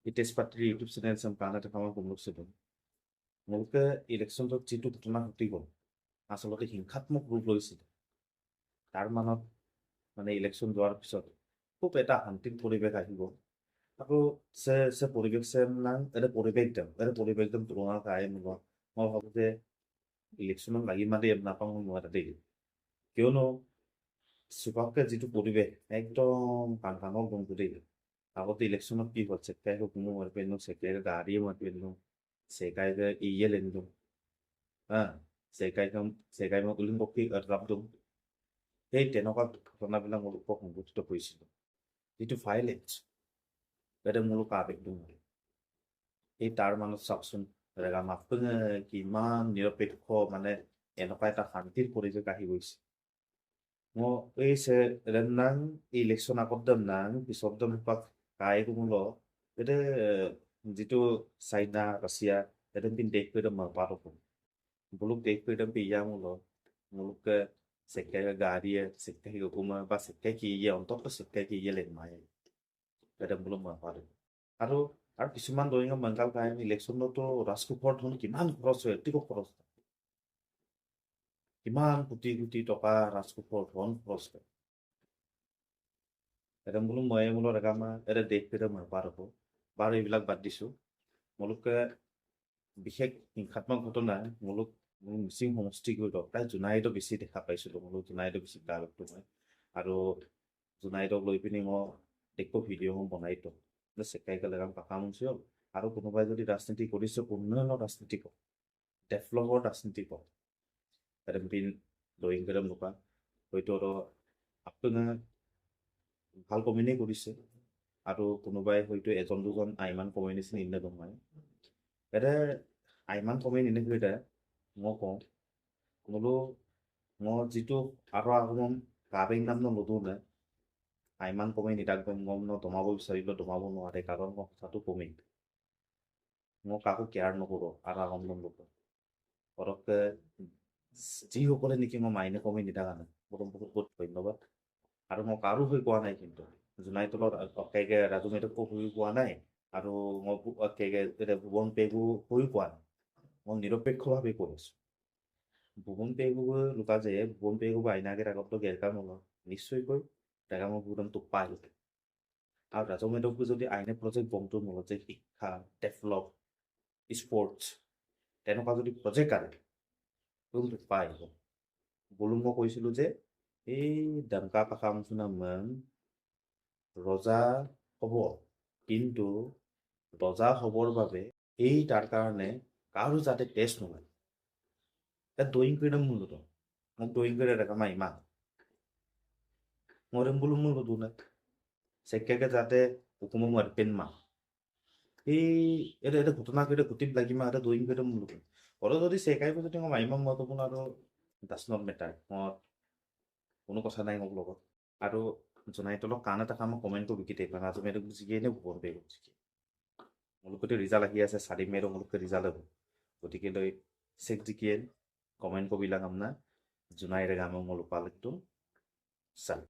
এই তেজপাতিৰ YouTube channel চাম কাণ এটা কামৰ কমলক মোলোকে ইলেকশ্যনত যিটো ঘটনা ঘটি গ'ল আচলতে হিংসাত্মক ৰূপ লৈছিল তাৰ মানত মানে ইলেকশ্যন যোৱাৰ পিছত খুব এটা শান্তিৰ পৰিৱেশ আহিব আৰু সে পৰিৱেশ নাং এটা পৰিৱেশ একদম তুলনা কায় মই ভাবো যে ইলেকশ্যনত লাগি মাতি নাপাওঁ মই তাতে কিয়নো চুপাকে যিটো পৰিৱেশ একদম কাণৰ গমটো দেই আগতে ইলেকশ্যনত কি হ'ল চেকাইকে কোনো মাৰিপেনো চেকাইকে গাড়ীয়ে মাৰিপেনো চেকাইকে ইয়ে লেনো চেকাইকে উলিম পক্ষী ৰাবদো সেই তেনেকুৱা ঘটনাবিলাক মোৰ ওপৰত সংঘটিত কৰিছিল যিটো ভাইলেঞ্চ এটা মূলক আবেগটো এই তাৰ মানত চাওকচোন মাফটোঙে কিমান নিৰপেক্ষ মানে এনেকুৱা এটা শান্তিৰ পৰিৱেশ আহি গৈছে mo renang election akot nang pisok pak kai kumulo ede jitu China Russia ede pin dek pe ma paro ko buluk dek pe dam piya mulo muluk ke sekke gari sekke ko kuma ba sekke ki ye ontok to sekke ki ye len mai ede buluk ma paro আৰু কিছুমান দৈনিক মংগাল কাই ইলেকশ্যনতো ৰাজকোষৰ ধন কিমান খৰচ হয় অতিক খৰচ কিমান কোটি কোটি টকা ৰাজকোষৰ ধন খৰচ হয় এটা বোলো ময়ে বোলো আমাৰ এটা দেশ পেটা মই পাৰ হ'ব বাৰু এইবিলাক বাদ দিছোঁ মোলোকে বিশেষ হিংসাত্মক ঘটনা মোলোক মিচিং সমষ্টি গৈ প্ৰায় জোনাইতো বেছি দেখা পাইছিলোঁ মোলোক জোনাইতো বেছি গালকটো মই আৰু জোনাইতক লৈ পিনি মই দেখো ভিডিঅ' মই বনাইতো চেকাই গ'লে কাকা মুঞ্চিও আৰু কোনোবাই যদি ৰাজনীতি কৰিছে উন্নয়নৰ ৰাজনীতি কওক ডেভেলপৰ ৰাজনীতি কওক এটা পিন লৈ লোকা হয়তো আপোনাৰ ভাল কমেণ্টেই কৰিছে আৰু কোনোবাই হয়তো এজন দুজন আইমান কমেণ্টেশ্যন ইনে নহয় এটা আইমান কমেণ্ট ইনে এটা মই কওঁ বোলো মই যিটো আৰু আগমন কাবেং নাম নতুন আইমান কমেণ্ট ইটাক গম দমাব বিচাৰিলে দমাব নোৱাৰে কাৰণ মই কথাটো কমেণ্ট মই কাকো কেয়াৰ নকৰোঁ আৰু আগমন লোক পটককে যিসকলে নেকি মই মাইনে কমেণ্ট ইটা কাৰণে বহুত বহুত ধন্যবাদ আৰু মই কাৰো হৈ কোৱা নাই কিন্তু জোনাই তলত কেগে ৰাজু মেধকো হৈ কোৱা নাই আৰু মই ভুৱন পেগু হৈ কোৱা নাই মই নিৰপেক্ষভাৱে কৈ আছো ভুৱন পেগু লোকা যে ভুৱন পেগু আইনাগেৰ আগতো গেৰকা নলয় নিশ্চয়কৈ দেখা মই ভুৱন টোপা আহিলে আৰু ৰাজু মেধকো যদি আইনে প্ৰজেক্ট বংটো নলয় যে শিক্ষা ডেভেলপ স্পৰ্টছ তেনেকুৱা যদি প্ৰজেক্ট আনে ভুৱন টোপা আহিব বোলো মই কৈছিলোঁ যে এই ডাংকা পাখা মুচুনামান ৰজা হ'ব কিন্তু ৰজা হ'বৰ বাবে এই তাৰ কাৰণে কাৰো যাতে টেষ্ট নহয় তাত ডয়িং কৰিলে মূলত মোক ডয়িং কৰি দেখা মাই ইমান মৰিম বোলো মোৰ সুধো নাই চেকাকে যাতে হুকুমক মাৰি পেন মা এই এটা ঘটনা কৰি ঘটিত লাগিমা এটা ডয়িং কৰি মূলত ঘৰত যদি চেকাই যদি মই মাৰিমা মই আপোনাৰ আৰু ডাছ নট মেটাৰ মই কোনো কথা নাই মোক লগত আৰু জনাই তলক কাণ এটা কাম কমেণ্ট কৰি বিকিতে ৰাজু মেধক জিকিয়ে নে ভুৱন পেগু জিকিয়ে মোলোকতে ৰিজাল্ট আহি আছে 4 মে'ৰ মোলোকে ৰিজাল্ট হ'ব গতিকে লৈ চেক জিকিয়ে কমেণ্ট কবিলা কামনা জোনাইৰে গামে মোলোক পালেতো চাল